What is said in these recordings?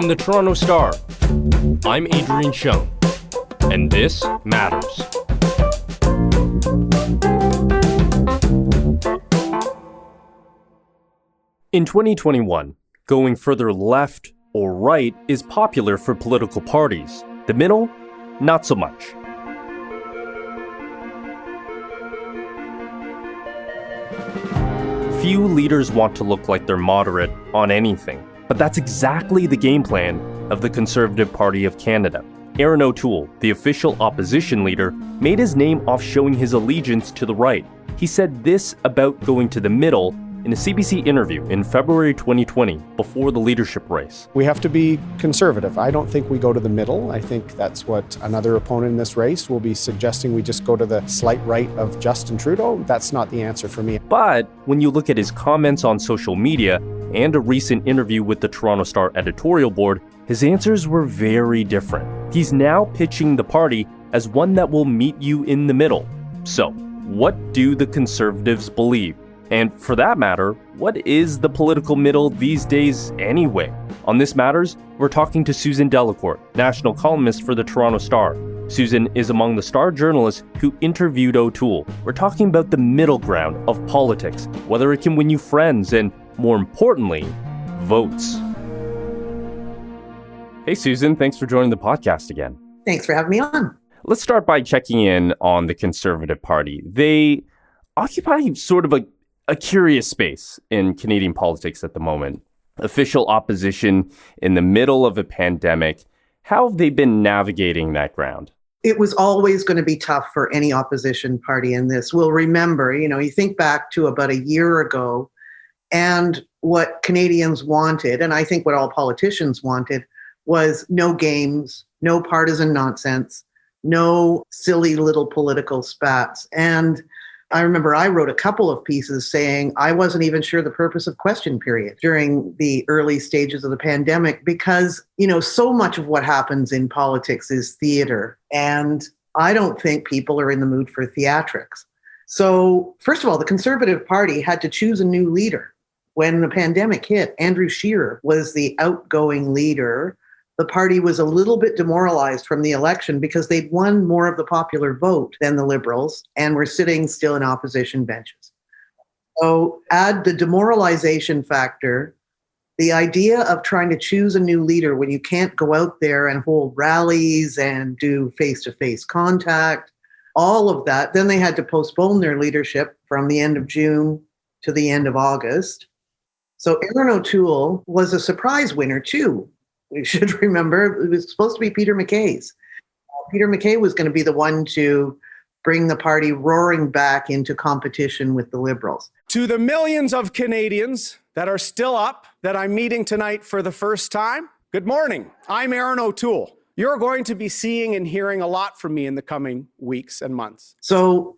From the Toronto Star, I'm Adrian Cheung, and this matters. In 2021, going further left or right is popular for political parties. The middle, not so much. Few leaders want to look like they're moderate on anything, but that's exactly the game plan of the Conservative Party of Canada. Erin O'Toole, the official opposition leader, made his name off showing his allegiance to the right. He said this about going to the middle in a CBC interview in February 2020 before the leadership race. We have to be conservative. I don't think we go to the middle. I think that's what another opponent in this race will be suggesting, we just go to the slight right of Justin Trudeau. That's not the answer for me. But when you look at his comments on social media and a recent interview with the Toronto Star editorial board, his answers were very different. He's now pitching the party as one that will meet you in the middle. So, what do the Conservatives believe? And for that matter, what is the political middle these days anyway? On This Matters, we're talking to Susan Delacourt, national columnist for the Toronto Star. Susan is among the Star journalists who interviewed O'Toole. We're talking about the middle ground of politics, whether it can win you friends and, more importantly, votes. Hey Susan, thanks for joining the podcast again. Thanks for having me on. Let's start by checking in on the Conservative Party. They occupy sort of a curious space in Canadian politics at the moment. Official opposition in the middle of a pandemic. How have they been navigating that ground? It was always going to be tough for any opposition party in this. We'll remember, you think back to about a year ago and what Canadians wanted, and I think what all politicians wanted, was no games, no partisan nonsense, no silly little political spats. And I remember I wrote a couple of pieces saying I wasn't even sure the purpose of question period during the early stages of the pandemic because, so much of what happens in politics is theater. And I don't think people are in the mood for theatrics. So first of all, the Conservative Party had to choose a new leader. When the pandemic hit, Andrew Scheer was the outgoing leader. The party was a little bit demoralized from the election because they'd won more of the popular vote than the Liberals and were sitting still in opposition benches. So add the demoralization factor, the idea of trying to choose a new leader when you can't go out there and hold rallies and do face-to-face contact, all of that. Then they had to postpone their leadership from the end of June to the end of August. So Erin O'Toole was a surprise winner too. We should remember it was supposed to be Peter MacKay's. Peter MacKay was going to be the one to bring the party roaring back into competition with the Liberals. To the millions of Canadians that are still up, that I'm meeting tonight for the first time, good morning. I'm Erin O'Toole. You're going to be seeing and hearing a lot from me in the coming weeks and months. So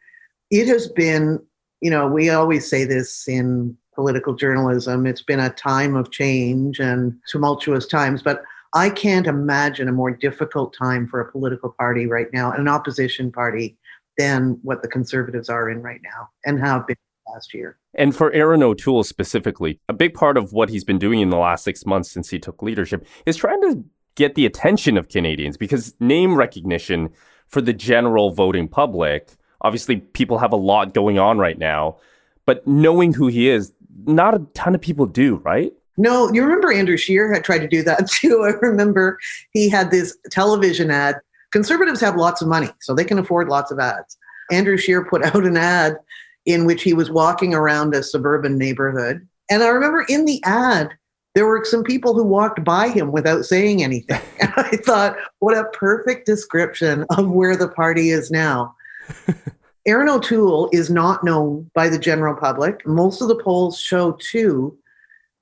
it has been, we always say this in political journalism, it's been a time of change and tumultuous times, but I can't imagine a more difficult time for a political party right now, an opposition party, than what the Conservatives are in right now and have been last year. And for Erin O'Toole specifically, a big part of what he's been doing in the last 6 months since he took leadership is trying to get the attention of Canadians, because name recognition for the general voting public, obviously people have a lot going on right now, but knowing who he is, not a ton of people do, right? No, you remember Andrew Scheer had tried to do that too. I remember he had this television ad. Conservatives have lots of money, so they can afford lots of ads. Andrew Scheer put out an ad in which he was walking around a suburban neighborhood. And I remember in the ad, there were some people who walked by him without saying anything. And I thought, what a perfect description of where the party is now. Erin O'Toole is not known by the general public. Most of the polls show too.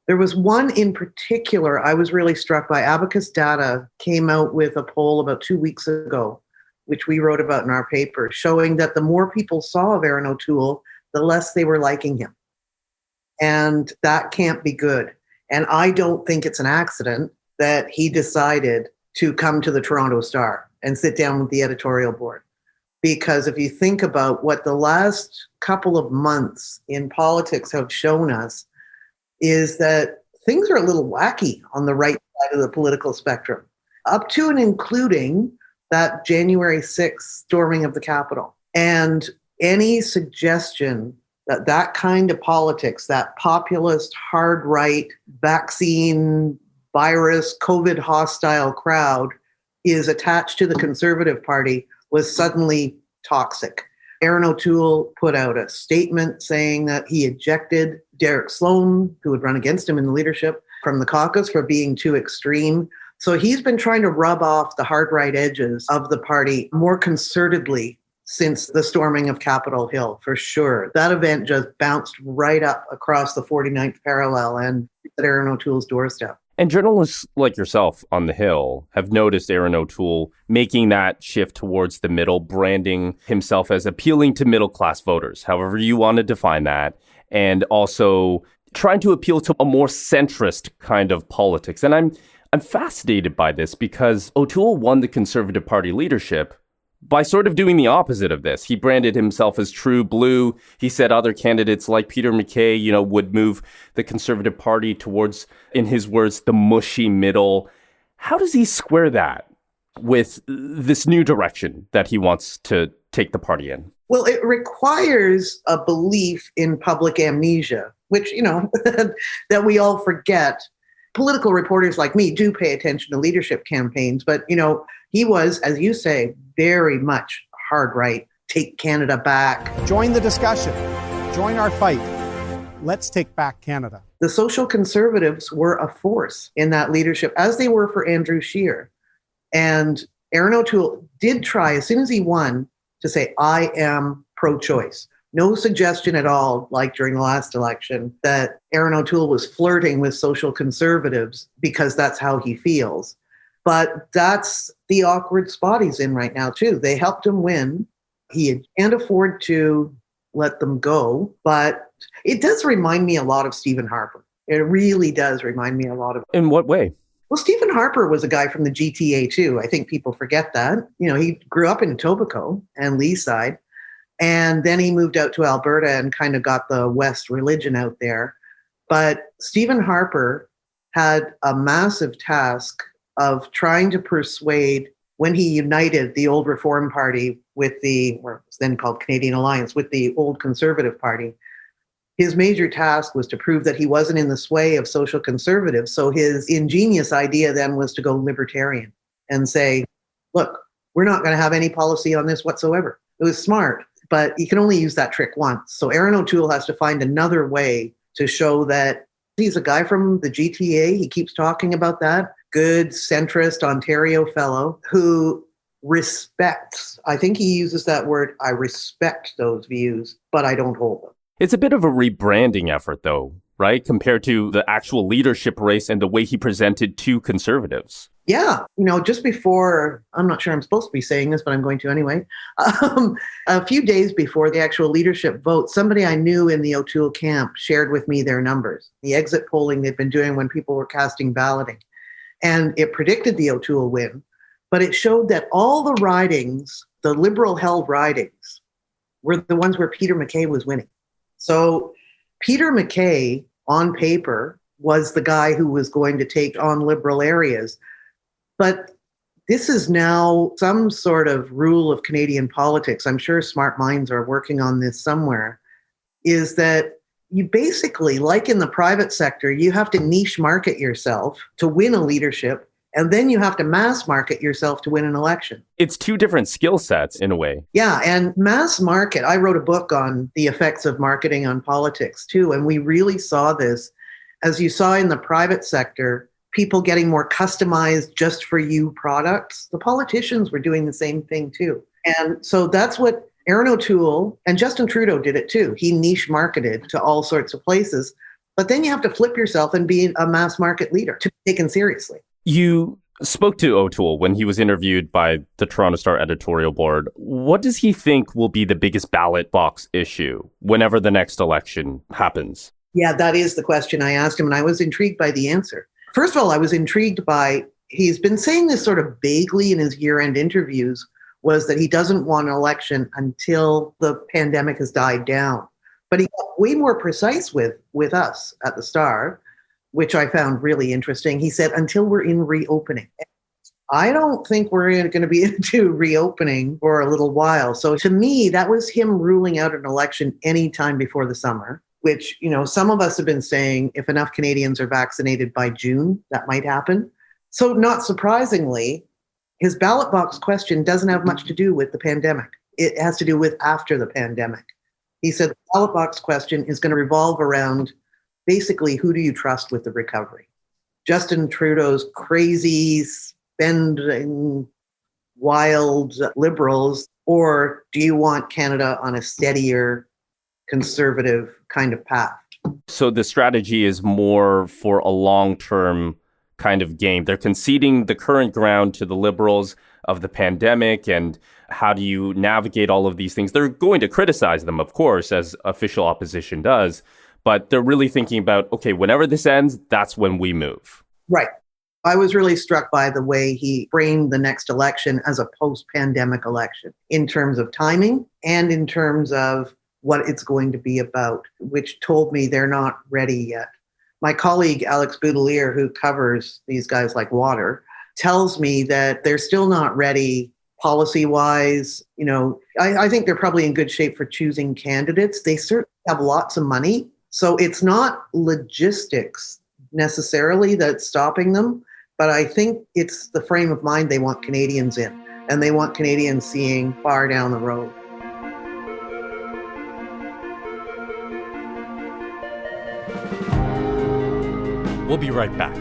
There was one in particular I was really struck by. Abacus Data came out with a poll about 2 weeks ago, which we wrote about in our paper, showing that the more people saw of Erin O'Toole, the less they were liking him. And that can't be good. And I don't think it's an accident that he decided to come to the Toronto Star and sit down with the editorial board. Because if you think about what the last couple of months in politics have shown us, is that things are a little wacky on the right side of the political spectrum, up to and including that January 6th storming of the Capitol. And any suggestion that that kind of politics, that populist, hard right, vaccine, virus, COVID hostile crowd is attached to the Conservative Party was suddenly toxic. Erin O'Toole put out a statement saying that he ejected Derek Sloan, who would run against him in the leadership, from the caucus for being too extreme. So he's been trying to rub off the hard right edges of the party more concertedly since the storming of Capitol Hill, for sure. That event just bounced right up across the 49th parallel and at Erin O'Toole's doorstep. And journalists like yourself on the Hill have noticed Erin O'Toole making that shift towards the middle, branding himself as appealing to middle-class voters, however you want to define that, and also trying to appeal to a more centrist kind of politics. And I'm fascinated by this because O'Toole won the Conservative Party leadership by sort of doing the opposite of this. He branded himself as true blue. He said other candidates like Peter MacKay, would move the Conservative Party towards, in his words, the mushy middle. How does he square that with this new direction that he wants to take the party in? Well, it requires a belief in public amnesia, which, that we all forget. Political reporters like me do pay attention to leadership campaigns, but, he was, as you say, very much hard right. Take Canada back. Join the discussion. Join our fight. Let's take back Canada. The social conservatives were a force in that leadership, as they were for Andrew Scheer. And Erin O'Toole did try, as soon as he won, to say, I am pro-choice. No suggestion at all, like during the last election, that Erin O'Toole was flirting with social conservatives because that's how he feels. But that's the awkward spot he's in right now, too. They helped him win. He can't afford to let them go. But it does remind me a lot of Stephen Harper. It really does remind me a lot of. In what way? Well, Stephen Harper was a guy from the GTA, too. I think people forget that. He grew up in Etobicoke and Leaside. And then he moved out to Alberta and kind of got the West religion out there. But Stephen Harper had a massive task of trying to persuade, when he united the old Reform Party with what was then called Canadian Alliance, with the old Conservative Party, his major task was to prove that he wasn't in the sway of social conservatives. So his ingenious idea then was to go libertarian and say, look, we're not going to have any policy on this whatsoever. It was smart, but you can only use that trick once. So Erin O'Toole has to find another way to show that he's a guy from the GTA. He keeps talking about that. Good centrist Ontario fellow who respects, I think he uses that word, I respect those views, but I don't hold them. It's a bit of a rebranding effort, though, right? Compared to the actual leadership race and the way he presented to conservatives. Yeah. Just before, I'm not sure I'm supposed to be saying this, but I'm going to anyway. A few days before the actual leadership vote, somebody I knew in the O'Toole camp shared with me their numbers, the exit polling they'd been doing when people were casting balloting. And it predicted the O'Toole win, but it showed that all the ridings, the Liberal-held ridings, were the ones where Peter MacKay was winning. So Peter MacKay, on paper, was the guy who was going to take on Liberal areas. But this is now some sort of rule of Canadian politics. I'm sure smart minds are working on this somewhere, is that you basically, like in the private sector, you have to niche market yourself to win a leadership, and then you have to mass market yourself to win an election. It's two different skill sets in a way. Yeah, and mass market, I wrote a book on the effects of marketing on politics too, and we really saw this, as you saw in the private sector, people getting more customized just for you products. The politicians were doing the same thing too. And so that's what Erin O'Toole and Justin Trudeau did it too. He niche marketed to all sorts of places. But then you have to flip yourself and be a mass market leader to be taken seriously. You spoke to O'Toole when he was interviewed by the Toronto Star editorial board. What does he think will be the biggest ballot box issue whenever the next election happens? Yeah, that is the question I asked him, and I was intrigued by the answer. First of all, I was intrigued by, he's been saying this sort of vaguely in his year-end interviews, was that he doesn't want an election until the pandemic has died down. But he got way more precise with us at the Star which I found really interesting. He said, until we're in reopening. I don't think we're going to be into reopening for a little while. So to me, that was him ruling out an election anytime before the summer, which, some of us have been saying if enough Canadians are vaccinated by June, that might happen. So not surprisingly, his ballot box question doesn't have much to do with the pandemic. It has to do with after the pandemic. He said the ballot box question is going to revolve around basically who do you trust with the recovery? Justin Trudeau's crazy, spending, wild Liberals, or do you want Canada on a steadier, conservative kind of path? So the strategy is more for a long-term kind of game. They're conceding the current ground to the Liberals of the pandemic, and how do you navigate all of these things? They're going to criticize them, of course, as official opposition does, but they're really thinking about, okay, whenever this ends, that's when we move. Right. I was really struck by the way he framed the next election as a post-pandemic election in terms of timing and in terms of what it's going to be about, which told me they're not ready yet. My colleague, Alex Boudelier, who covers these guys like water, tells me that they're still not ready policy-wise. I think they're probably in good shape for choosing candidates. They certainly have lots of money. So it's not logistics necessarily that's stopping them, but I think it's the frame of mind they want Canadians in, and they want Canadians seeing far down the road. We'll be right back.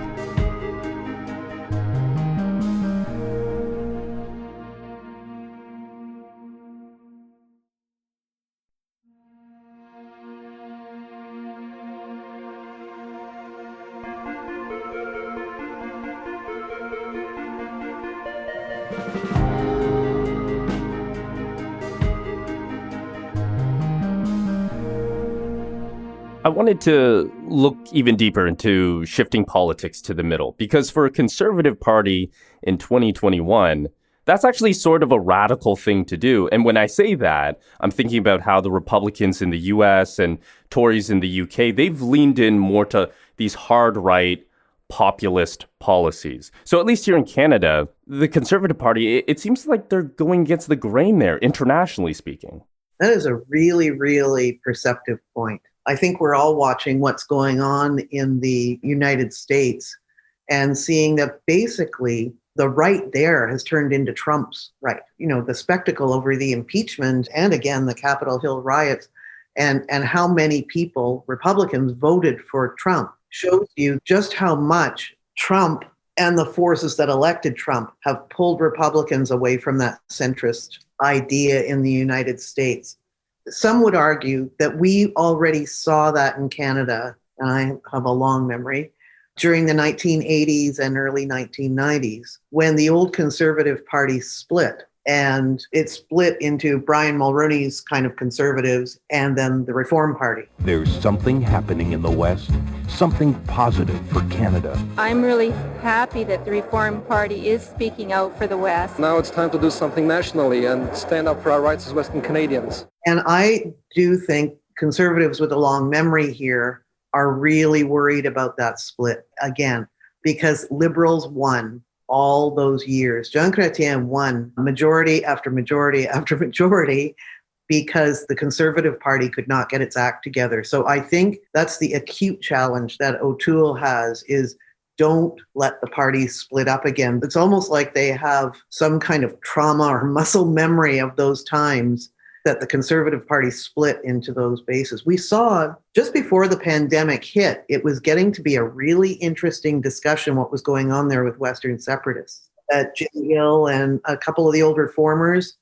I wanted to look even deeper into shifting politics to the middle, because for a Conservative Party in 2021, that's actually sort of a radical thing to do. And when I say that, I'm thinking about how the Republicans in the US and Tories in the UK, they've leaned in more to these hard right populist policies. So at least here in Canada, the Conservative Party, it seems like they're going against the grain there, internationally speaking. That is a really, really perceptive point. I think we're all watching what's going on in the United States and seeing that basically the right there has turned into Trump's right. The spectacle over the impeachment and again, the Capitol Hill riots and how many people, Republicans, voted for Trump shows you just how much Trump and the forces that elected Trump have pulled Republicans away from that centrist idea in the United States. Some would argue that we already saw that in Canada, and I have a long memory, during the 1980s and early 1990s, when the old Conservative Party split. And it split into Brian Mulroney's kind of conservatives and then the Reform Party. There's something happening in the West, something positive for Canada. I'm really happy that the Reform Party is speaking out for the West. Now it's time to do something nationally and stand up for our rights as Western Canadians. And I do think Conservatives with a long memory here are really worried about that split again, because Liberals won all those years. Jean Chrétien won majority after majority after majority because the Conservative Party could not get its act together. So I think that's the acute challenge that O'Toole has, is don't let the party split up again. It's almost like they have some kind of trauma or muscle memory of those times that the Conservative Party split into those bases. We saw just before the pandemic hit, it was getting to be a really interesting discussion what was going on there with Western separatists. Jim Gill and a couple of the old reformers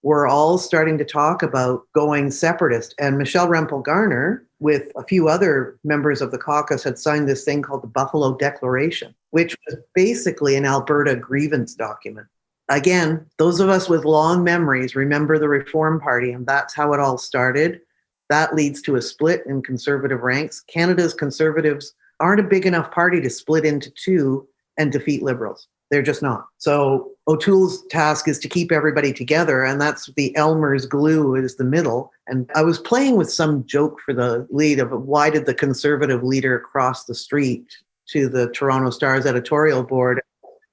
were all starting to talk about going separatist. And Michelle Rempel-Garner, with a few other members of the caucus, had signed this thing called the Buffalo Declaration, which was basically an Alberta grievance document. Again, those of us with long memories remember the Reform Party, and that's how it all started. That leads to a split in Conservative ranks. Canada's Conservatives aren't a big enough party to split into two and defeat Liberals. They're just not. So O'Toole's task is to keep everybody together, and that's the Elmer's glue is the middle. And I was playing with some joke for the lead of why did the Conservative leader cross the street to the Toronto Star's editorial board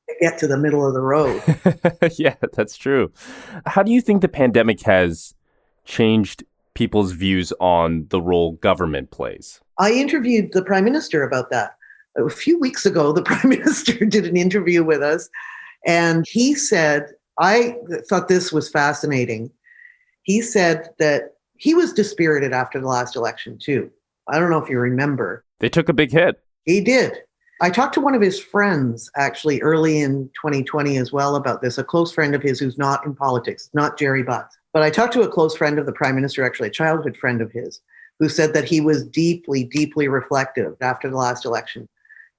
to get to the middle of the road. Yeah, that's true. How do you think the pandemic has changed people's views on the role government plays? I interviewed the Prime Minister about that. A few weeks ago, the Prime Minister did an interview with us, and he said, I thought this was fascinating. He said that he was dispirited after the last election, too. I don't know if you remember. They took a big hit. He did. I talked to one of his friends, actually, early in 2020 as well about this, a close friend of his who's not in politics, not Jerry Butts. But I talked to a close friend of the Prime Minister, actually, a childhood friend of his, who said that he was deeply, deeply reflective after the last election.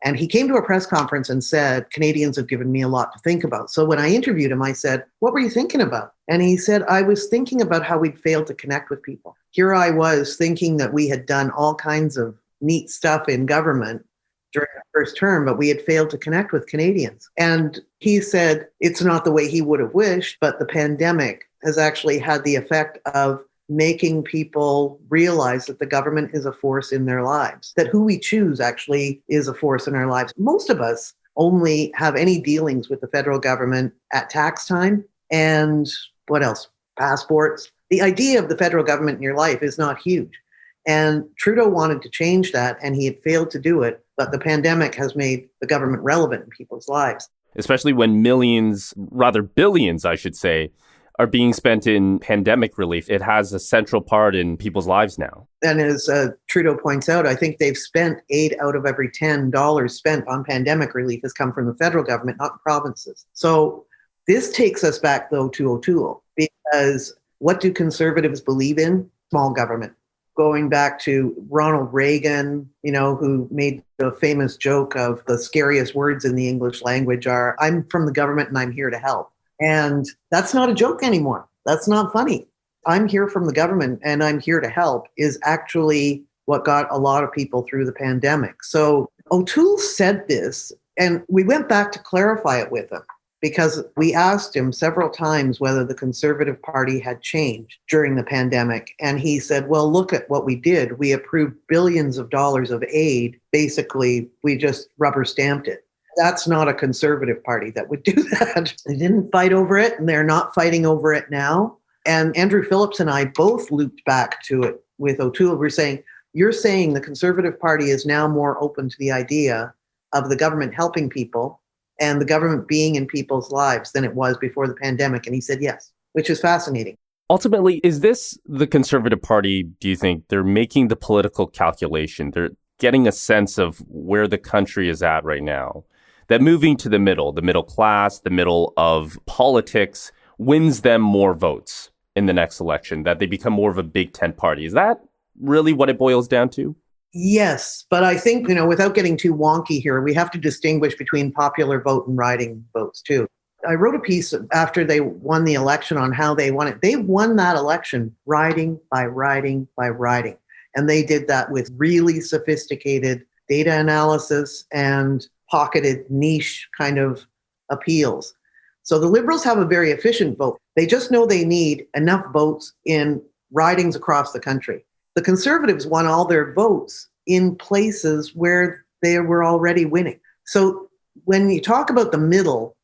And he came to a press conference and said, Canadians have given me a lot to think about. So when I interviewed him, I said, what were you thinking about? And he said, I was thinking about how we'd failed to connect with people. Here I was thinking that we had done all kinds of neat stuff in government during the first term, but we had failed to connect with Canadians. And he said it's not the way he would have wished, but the pandemic has actually had the effect of making people realize that the government is a force in their lives, that who we choose actually is a force in our lives. Most of us only have any dealings with the federal government at tax time and what else? Passports. The idea of the federal government in your life is not huge. And Trudeau wanted to change that, and he had failed to do it. But the pandemic has made the government relevant in people's lives. Especially when millions, rather billions, I should say, are being spent in pandemic relief. It has a central part in people's lives now. And as Trudeau points out, I think they've spent 8 out of every $10 spent on pandemic relief has come from the federal government, not the provinces. So this takes us back, though, to O'Toole, because what do conservatives believe in? Small government. Going back to Ronald Reagan, who made the famous joke of the scariest words in the English language are, I'm from the government and I'm here to help. And that's not a joke anymore. That's not funny. I'm here from the government and I'm here to help is actually what got a lot of people through the pandemic. So O'Toole said this, and we went back to clarify it with him, because we asked him several times whether the Conservative Party had changed during the pandemic. And he said, well, look at what we did. We approved billions of dollars of aid. Basically, we just rubber stamped it. That's not a Conservative Party that would do that. They didn't fight over it, and they're not fighting over it now. And Andrew Phillips and I both looped back to it with O'Toole. We're saying, you're saying the Conservative Party is now more open to the idea of the government helping people and the government being in people's lives than it was before the pandemic. And he said yes, which is fascinating. Ultimately, is this the Conservative Party, do you think? They're making the political calculation. They're getting a sense of where the country is at right now. That moving to the middle class, the middle of politics, wins them more votes in the next election, that they become more of a Big Tent party. Is that really what it boils down to? Yes, but I think, without getting too wonky here, we have to distinguish between popular vote and riding votes too. I wrote a piece after they won the election on how they won it. They won that election riding by riding by riding. And they did that with really sophisticated data analysis and pocketed niche kind of appeals. So the Liberals have a very efficient vote. They just know they need enough votes in ridings across the country. The Conservatives won all their votes in places where they were already winning. So when you talk about the middle,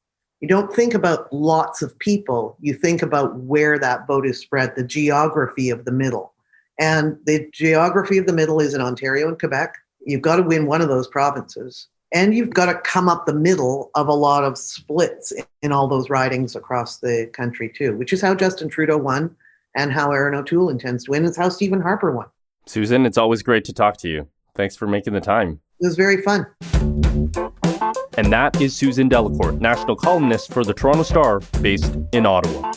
you don't think about lots of people. You think about where that vote is spread, the geography of the middle. And the geography of the middle is in Ontario and Quebec. You've got to win one of those provinces. And you've got to come up the middle of a lot of splits in all those ridings across the country too, which is how Justin Trudeau won and how Erin O'Toole intends to win. It's how Stephen Harper won. Susan, it's always great to talk to you. Thanks for making the time. It was very fun. And that is Susan Delacourt, national columnist for the Toronto Star, based in Ottawa.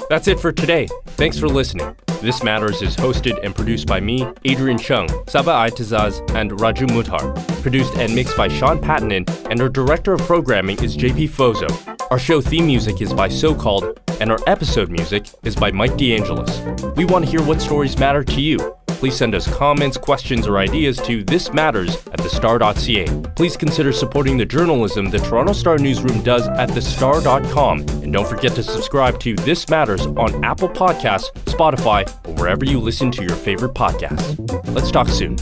That's it for today. Thanks for listening. This Matters is hosted and produced by me, Adrian Cheung, Saba Aitazaz, and Raju Muthar. Produced and mixed by Sean Pattinen, and our director of programming is JP Fozo. Our show theme music is by So Called, and our episode music is by Mike DeAngelis. We want to hear what stories matter to you. please send us comments, questions, or ideas to thismatters@thestar.ca. Please consider supporting the journalism the Toronto Star newsroom does at thestar.com. And don't forget to subscribe to This Matters on Apple Podcasts, Spotify, or wherever you listen to your favorite podcasts. Let's talk soon.